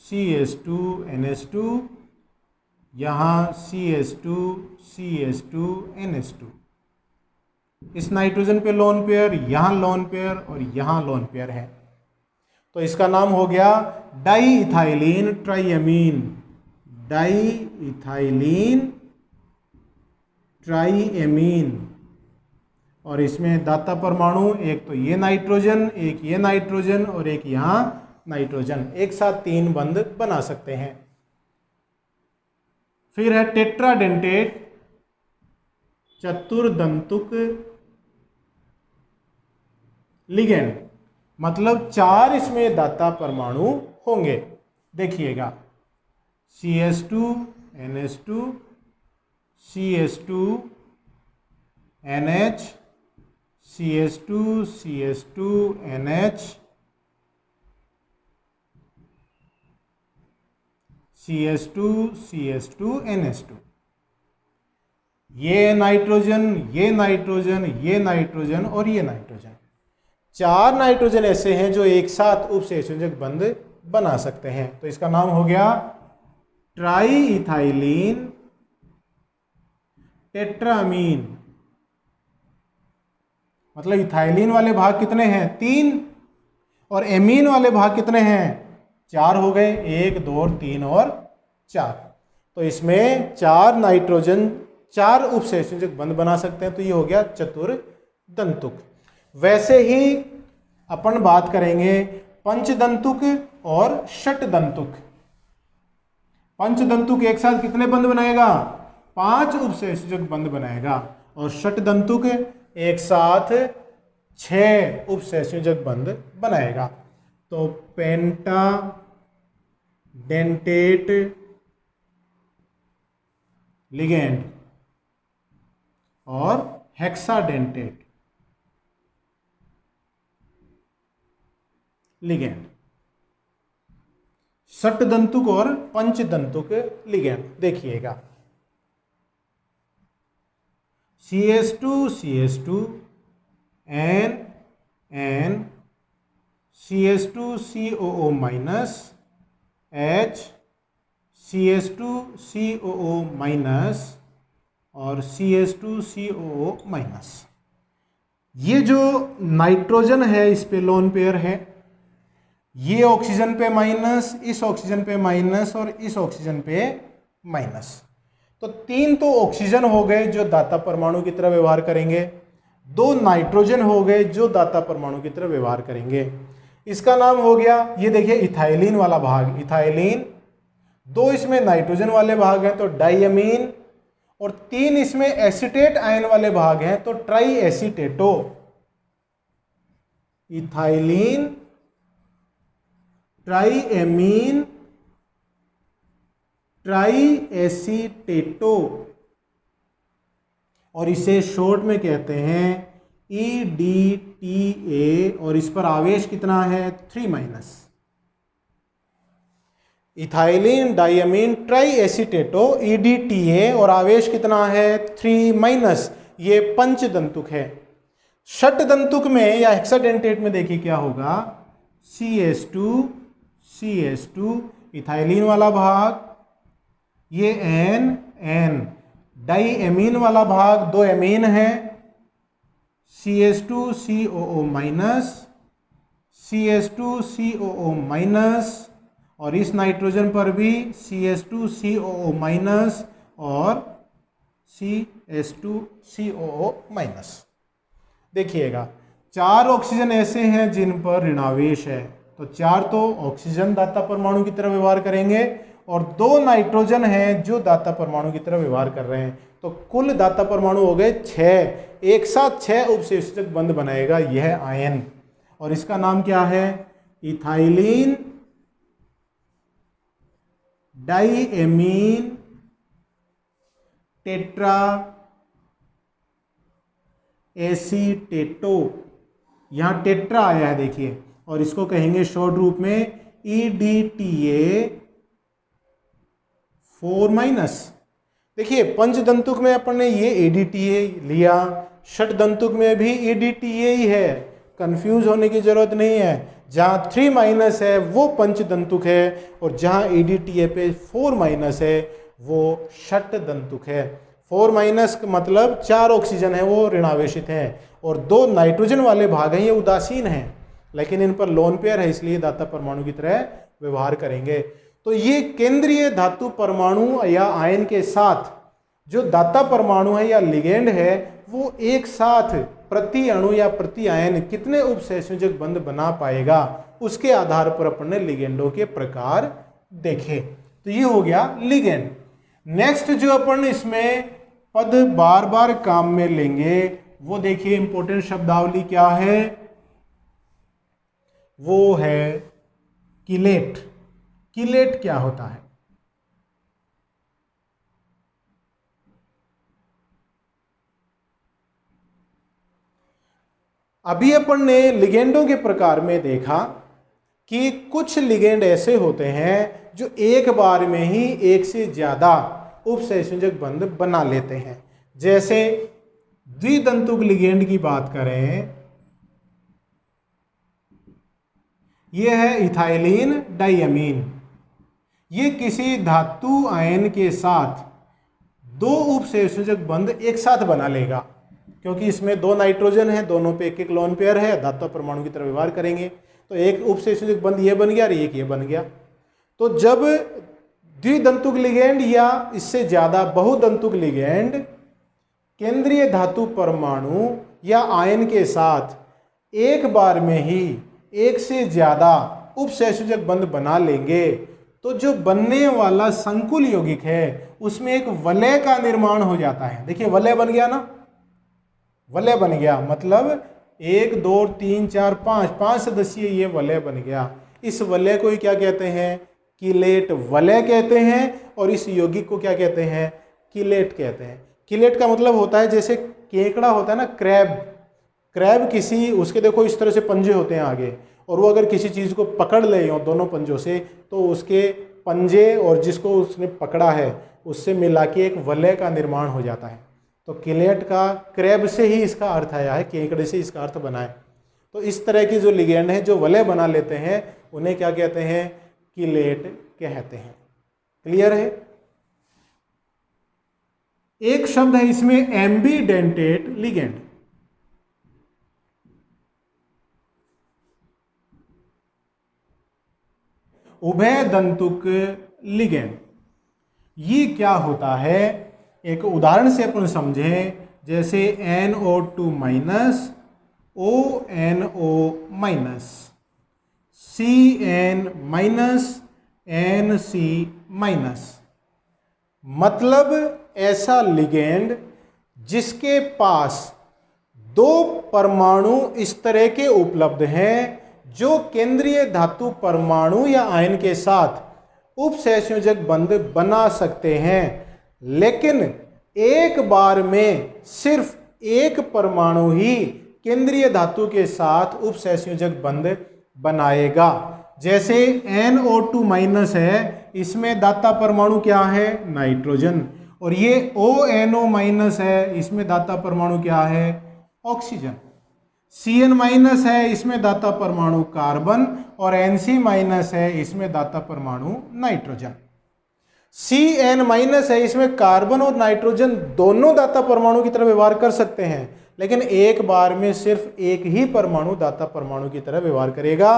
CH2 NH2, यहाँ CH2 CH2 NH2। इस नाइट्रोजन पे लोन पेयर, यहाँ लोन पेयर और यहाँ लोन पेयर है, तो इसका नाम हो गया di ethylene triamine. Di ethylene triamine. और इसमें दाता परमाणु एक तो ये नाइट्रोजन, एक ये नाइट्रोजन और एक यहाँ नाइट्रोजन, एक साथ 3 बंध बना सकते हैं। फिर है टेट्राडेंटेट चतुर्दंतुक लिगेंड, मतलब 4 इसमें दाता परमाणु होंगे। देखिएगा CH2 NH2 CH2 NH CH2 CH2 NH CH2 CH2 NH2। ये नाइट्रोजन, ये नाइट्रोजन, ये नाइट्रोजन और ये नाइट्रोजन, 4 नाइट्रोजन ऐसे हैं जो एक साथ उपसंयोजक बंध बना सकते हैं। तो इसका नाम हो गया ट्राई इथाइलिन टेट्रामीन। मतलब इथाइलिन वाले भाग कितने हैं? 3, और एमीन वाले भाग कितने हैं? 4 हो गए, 1 2 3 और 4। तो इसमें 4 नाइट्रोजन 4 उपसंयोजक बंध बना सकते हैं, तो ये हो गया चतुर्दंतुक। वैसे ही अपन बात करेंगे पंचदंतुक और षटदंतुक। पंचदंतुक एक साथ कितने बंध बनाएगा? 5 उपसंयोजक बंध बनाएगा, और षटदंतुक एक साथ 6 उपसंयोजक बंध बनाएगा। तो पेंटा डेंटेट लिगेंड और हेक्साडेंटेट लिगेंड, षटदंतुक और पंचदंतुक लिगेंड। देखिएगा CH2 CH2 N CH2 COO minus H CH2 COO minus और CH2 COO माइनस। ये जो नाइट्रोजन है इस पे लोन पेयर है, ये ऑक्सीजन पे माइनस, इस ऑक्सीजन पे माइनस और इस ऑक्सीजन पे माइनस। तो 3 तो ऑक्सीजन हो गए जो दाता परमाणु की तरह व्यवहार करेंगे, 2 नाइट्रोजन हो गए जो दाता परमाणु की तरह व्यवहार करेंगे। इसका नाम हो गया, ये देखिए इथाइलिन वाला भाग, इथाइलिन। 2 इसमें नाइट्रोजन वाले भाग हैं तो डाइएमीन, और 3 इसमें एसीटेट आयन वाले भाग हैं तो ट्राई एसीटेटो। इथाइलिन ट्राइएमीन ट्राई एसीटेटो, और इसे शॉर्ट में कहते हैं EDTA, और इस पर आवेश कितना है? 3 minus. Ethylene diamine tri acetato EDTA, और आवेश कितना है? 3 माइनस। ये पंचदंतुक है। षटदंतुक में या हेक्साडेंटेट में देखिए क्या होगा? CH2 CH2 इथाइलिन वाला भाग, ये N डाइएमीन वाला भाग, 2 एमीन है, CH2 COO minus CH2 COO minus, और इस नाइट्रोजन पर भी CH2 COO माइनस और CH2 COO माइनस। देखिएगा 4 ऑक्सीजन ऐसे हैं जिन पर ऋणावेश है, तो 4 तो ऑक्सीजन दाता परमाणु की तरह व्यवहार करेंगे, और 2 नाइट्रोजन हैं जो दाता परमाणु की तरह व्यवहार कर रहे हैं। तो कुल दाता परमाणु हो गए 6, एक साथ 6 उपसंयोजक बंध बनाएगा यह आयन, और इसका नाम क्या है? Ethylene diamine tetra acetato. यहां टेट्रा आया है देखिए, और इसको कहेंगे शॉर्ट रूप में EDTA 4 माइनस। देखिए पंचदंतुक में अपन ने ये ADTA लिया, षटदंतुक में भी ADTA ही है, कंफ्यूज होने की जरूरत नहीं है। जहाँ 3- है वो पंचदंतुक है और जहाँ ADTA पे 4- है वो षटदंतुक है। 4- का मतलब 4 ऑक्सीजन है वो ऋणावेशित हैं और 2 नाइट्रोजन वाले भाग हैं ये उदासीन हैं, लेकिन इन पर लोन पेयर है इसलिए दाता परमाणु की तरह व्यवहार करेंगे। तो ये केंद्रीय धातु परमाणु या आयन के साथ जो दाता परमाणु है या लिगेंड है वो एक साथ प्रति अणु या प्रति आयन कितने उपसंयोजक बंध बना पाएगा, उसके आधार पर अपन ने लिगेंडों के प्रकार देखे। तो ये हो गया लिगेंड। नेक्स्ट जो अपन इसमें पद बार बार काम में लेंगे वो देखिए इंपॉर्टेंट शब्दावली क्या है, वो है किलेट। किलेट क्या होता है? अभी अपन ने लिगेंडों के प्रकार में देखा कि कुछ लिगेंड ऐसे होते हैं जो एक बार में ही एक से ज्यादा उपसंयोजक बंध बना लेते हैं। जैसे द्विदंतुक लिगेंड की बात करें, यह है इथाइलिन डाइअमीन। ये किसी धातु आयन के साथ 2 उपसंयोजक बंध एक साथ बना लेगा, क्योंकि इसमें 2 नाइट्रोजन है, दोनों पे एक लोन पेयर है, धातु परमाणु की तरह व्यवहार करेंगे। तो एक उपसंयोजक बंध ये बन गया और एक ये बन गया। तो जब द्विदंतुक लिगेंड या इससे ज्यादा बहुदंतुक लिगेंड केंद्रीय धातु परमाणु या आयन के साथ एक बार में ही एक से ज्यादा उपसंयोजक बंध बना लेंगे तो जो बनने वाला संकुल यौगिक है उसमें एक वलय का निर्माण हो जाता है। देखिए वलय बन गया ना, वलय बन गया मतलब 1 2 3 4 5 सदस्यीय ये वलय बन गया। इस वलय को ही क्या कहते हैं? किलेट वलय कहते हैं। और इस यौगिक को क्या कहते हैं? किलेट कहते हैं। किलेट का मतलब होता है जैसे केकड़ा होता है ना, क्रैब। क्रैब किसी उसके देखो इस तरह से पंजे होते हैं आगे, और वो अगर किसी चीज़ को पकड़ ले हो दोनों पंजों से तो उसके पंजे और जिसको उसने पकड़ा है उससे मिला के एक वलय का निर्माण हो जाता है। तो किलेट का क्रैब से ही इसका अर्थ आया है, केकड़े से इसका अर्थ बना है। तो इस तरह की जो लिगेंड हैं जो वलय बना लेते हैं उन्हें क्या कहते हैं? किलेट कहते हैं। क्लियर है? एक शब्द है इसमें एम्बीडेंटेट लिगेंड। उभय दंतुक लिगेंड, ये क्या होता है? एक उदाहरण से अपन समझें, जैसे NO2- ONO-, CN- NC-। मतलब ऐसा लिगेंड जिसके पास 2 परमाणु इस तरह के उपलब्ध हैं जो केंद्रीय धातु परमाणु या आयन के साथ उपसंयोजक बंध बना सकते हैं, लेकिन एक बार में सिर्फ एक परमाणु ही केंद्रीय धातु के साथ उपसंयोजक बंध बनाएगा। जैसे NO2- है, इसमें दाता परमाणु क्या है? नाइट्रोजन। और ये ONO- है, इसमें दाता परमाणु क्या है? ऑक्सीजन। CN- है, इसमें दाता परमाणु कार्बन। और NC- है, इसमें दाता परमाणु नाइट्रोजन। CN- है, इसमें कार्बन और नाइट्रोजन दोनों दाता परमाणु की तरह व्यवहार कर सकते हैं, लेकिन एक बार में सिर्फ एक ही परमाणु दाता परमाणु की तरह व्यवहार करेगा।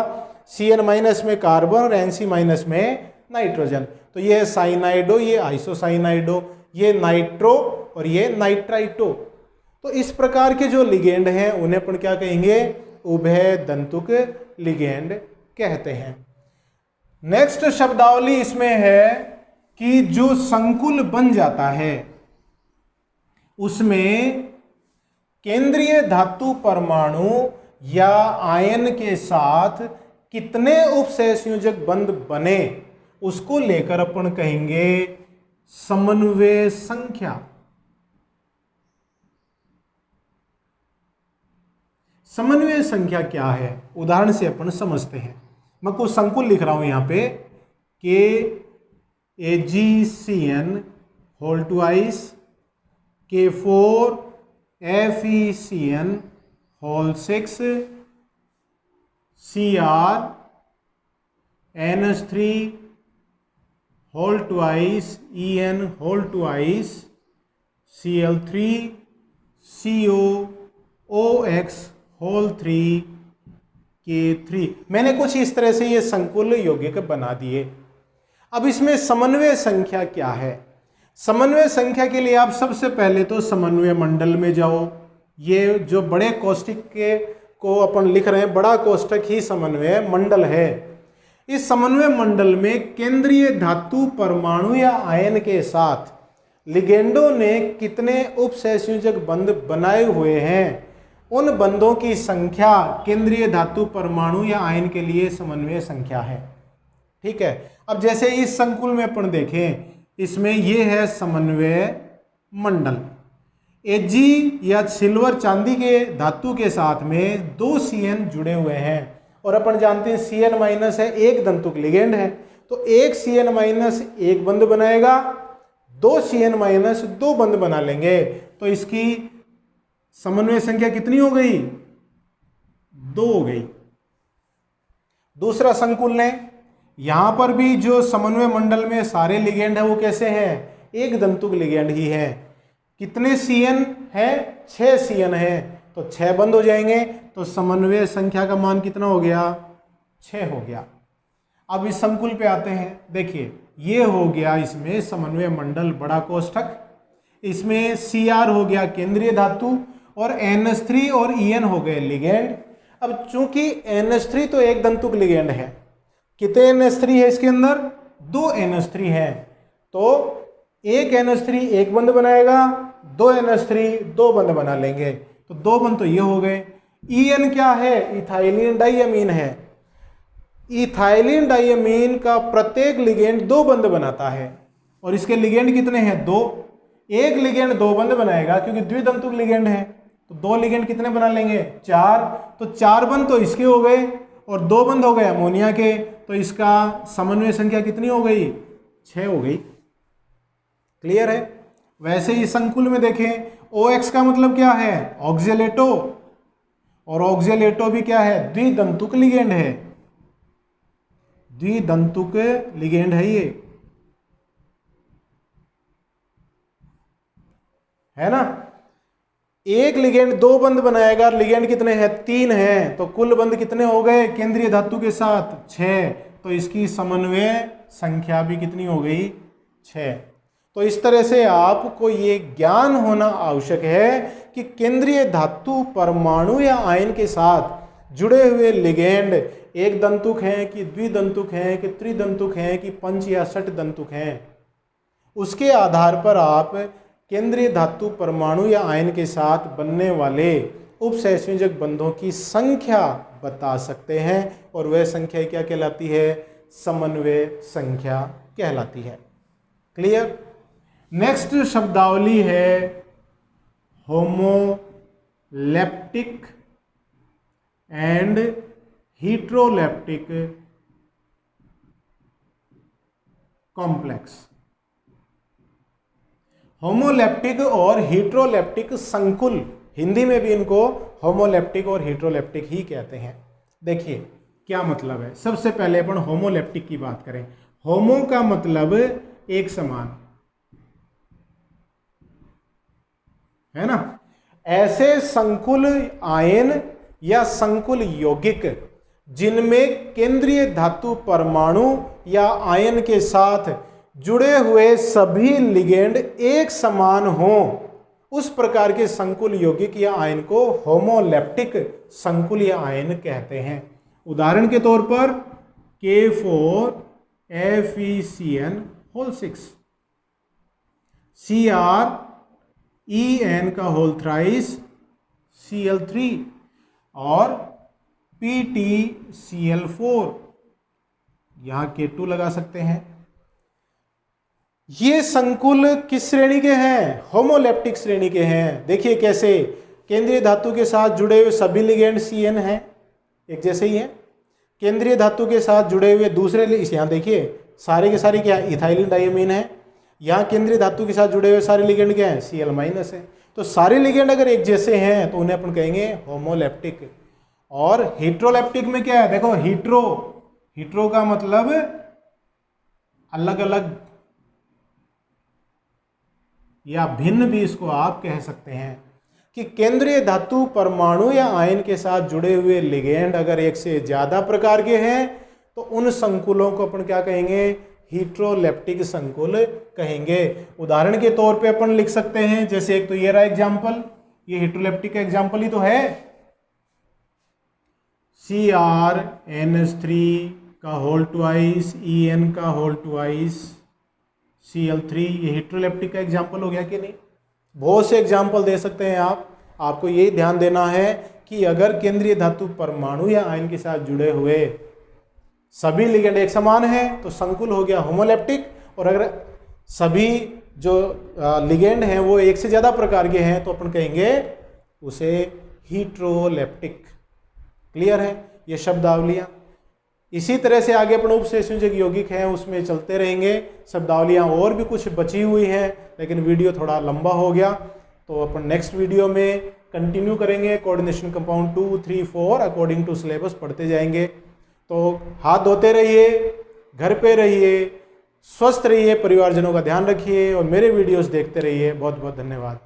CN- में कार्बन और NC- में नाइट्रोजन। तो ये साइनाइडो, ये आइसोसाइनाइडो, ये नाइट्रो और ये नाइट्राइटो। तो इस प्रकार के जो लिगेंड हैं उन्हें अपन क्या कहेंगे? उभय दंतुक लिगेंड कहते हैं। नेक्स्ट शब्दावली इसमें है कि जो संकुल बन जाता है उसमें केंद्रीय धातु परमाणु या आयन के साथ कितने उपसंयोजक बंध बने उसको लेकर अपन कहेंगे समन्वय संख्या। समन्वय संख्या क्या है? उदाहरण से अपन समझते हैं। मैं कुछ संकुल लिख रहा हूं यहां पे, KAgCN whole twice K4 FeCN whole 6 Cr NH3 whole twice En whole twice Cl3 COOX whole 3 K3। मैंने कुछ इस तरह से ये संकुल यौगिक बना दिए। अब इसमें समन्वय संख्या क्या है? समन्वय संख्या के लिए आप सबसे पहले तो समन्वय मंडल में जाओ। ये जो बड़े कोष्ठक के को अपन लिख रहे हैं, बड़ा कोष्ठक ही समन्वय मंडल है। इस समन्वय मंडल में केंद्रीय धातु परमाणु या आयन के साथ लिगेंडों ने कितने उपसहसंयोजक बंध बनाए हुए हैं, उन बंधों की संख्या केंद्रीय धातु परमाणु या आयन के लिए समन्वय संख्या है। ठीक है। अब जैसे इस संकुल में अपन देखें, इसमें ये है समन्वय मंडल। Ag या सिल्वर चांदी के धातु के साथ में 2 Cn जुड़े हुए हैं और अपन जानते हैं Cn माइनस है, एक दंतुक लिगेंड है, तो एक Cn माइनस एक बंध बनाएगा, 2 Cn माइनस 2 बंध बना लेंगे, तो इसकी समन्वय संख्या कितनी हो गई? 2 हो गई। दूसरा संकुल लें, यहां पर भी जो समन्वय मंडल में सारे लिगेंड है वो कैसे हैं? एक दंतुक लिगेंड ही है। कितने Cn है? 6 Cn है, तो 6 बंद हो जाएंगे, तो समन्वय संख्या का मान कितना हो गया? 6 हो गया। अब इस संकुल पे आते हैं। देखिए ये हो गया इसमें समन्वय मंडल बड़ा कोष्ठक, इसमें Cr हो गया केंद्रीय धातु और NH3 और En हो गए लिगेंड। अब चूंकि NH3 तो एक दंतुक लिगेंड है, कितने NH3 है इसके अंदर? 2 NH3 है, तो एक NH3 एक बंध बनाएगा, 2 NH3 2 बंध बना लेंगे, तो 2 बंध तो ये हो गए। En क्या है? इथाइलिन डाइअमीन है। इथाइलिन डाइअमीन का प्रत्येक लिगेंड 2 बंध बनाता है और इसके लिगेंड कितने हैं? 2। एक लिगेंड 2 बंध बनाएगा क्योंकि द्विदंतुक लिगेंड है, तो 2 लिगेंड कितने बना लेंगे? 4। तो 4 बंध तो इसके हो गए और 2 बंध हो गए अमोनिया के, तो इसका समन्वय संख्या कितनी हो गई? 6 हो गई। क्लियर है? वैसे ही संकुल में देखें, OX का मतलब क्या है? ऑक्जेलेटो, और ऑक्जेलेटो भी क्या है? द्विदंतुक लिगेंड है, द्विदंतुक लिगेंड है ये, है ना। एक लिगेंड 2 बंध बनाएगा, लिगेंड कितने हैं? 3 हैं, तो कुल बंध कितने हो गए केंद्रीय धातु के साथ? 6। तो इसकी समन्वय संख्या भी कितनी हो गई? 6। तो इस तरह से आपको ये ज्ञान होना आवश्यक है कि केंद्रीय धातु परमाणु या आयन के साथ जुड़े हुए लिगेंड एक दंतुक हैं कि द्विदंतुक हैं कि त्रिदंतुक हैं कि पंच या षट दंतुक हैं। उसके आधार पर आप केंद्रीय धातु परमाणु या आयन के साथ बनने वाले उपसहसंयोजक बंधों की संख्या बता सकते हैं और वह संख्या क्या कहलाती है? समन्वय संख्या कहलाती है। क्लियर? नेक्स्ट शब्दावली है होमोलैप्टिक एंड हीट्रोलैप्टिक कॉम्प्लेक्स। होमोलैप्टिक और हीट्रोलैप्टिक संकुल, हिंदी में भी इनको होमोलैप्टिक और हीट्रोलैप्टिक ही कहते हैं। देखिए क्या मतलब है। सबसे पहले अपन होमोलैप्टिक की बात करें। होमो का मतलब एक समान, है ना। ऐसे संकुल आयन या संकुल यौगिक जिनमें केंद्रीय धातु परमाणु या आयन के साथ जुड़े हुए सभी लिगेंड एक समान हों, उस प्रकार के संकुल यौगिक या आयन को होमोलैप्टिक संकुल या आयन कहते हैं। उदाहरण के तौर पर K4 FeCN whole 6, Cr En का होल थ्राइस Cl3 और PtCl4, यहां K2 लगा सकते हैं। ये संकुल किस श्रेणी के हैं? होमोलैप्टिक श्रेणी के हैं। देखिए कैसे, केंद्रीय धातु के साथ जुड़े हुए सभी लिगेंड Cn हैं, एक जैसे ही हैं। केंद्रीय धातु के साथ जुड़े हुए दूसरे, यहाँ देखिए सारे के सारे क्या? इथाइलिन डाइअमीन है। यहाँ केंद्रीय धातु के साथ जुड़े हुए सारे लिगेंड क्या हैं, Cl- है। तो सारे लिगेंड अगर एक जैसे हैं तो उन्हें अपन कहेंगे होमोलेप्टिक। और हेट्रोलेप्टिक में क्या है, देखो हीट्रो का मतलब अलग अलग या भिन्न भी इसको आप कह सकते हैं, कि केंद्रीय धातु परमाणु या आयन के साथ जुड़े हुए लिगेंड अगर एक से ज्यादा प्रकार के हैं तो उन संकुलों को अपन क्या कहेंगे, हीट्रोलेप्टिक संकुल कहेंगे। उदाहरण के तौर पे अपन लिख सकते हैं, जैसे एक तो ये रहा एग्जाम्पल, ये हीट्रोलेप्टिक का एग्जाम्पल ही तो है, CrNH3 का होल ट्वाइस, En का होल ट्वाइस, Cl3, ये हीट्रोलेप्टिक का एग्जाम्पल हो गया कि नहीं। बहुत से एग्जाम्पल दे सकते हैं आप। आपको यही ध्यान देना है कि अगर केंद्रीय धातु परमाणु या आयन के साथ जुड़े हुए सभी लिगेंड एक समान है तो संकुल हो गया होमोलेप्टिक, और अगर सभी जो लिगेंड हैं वो एक से ज्यादा प्रकार के हैं तो अपन कहेंगे उसे हीट्रोलेप्टिक। क्लियर है ये शब्दावलियां। इसी तरह से आगे अपन उपसंयोजक यौगिक हैं उसमें चलते रहेंगे, शब्दावलियां और भी कुछ बची हुई हैं, लेकिन वीडियो थोड़ा लंबा हो गया तो अपन नेक्स्ट वीडियो में कंटिन्यू करेंगे। Coordination compound 2, 3, 4 according to syllabus पढ़ते जाएंगे। तो हाथ धोते रहिए, घर पे रहिए, स्वस्थ रहिए, परिवारजनों का ध्यान रखिए और मेरे वीडियोस देखते रहिए। बहुत बहुत धन्यवाद।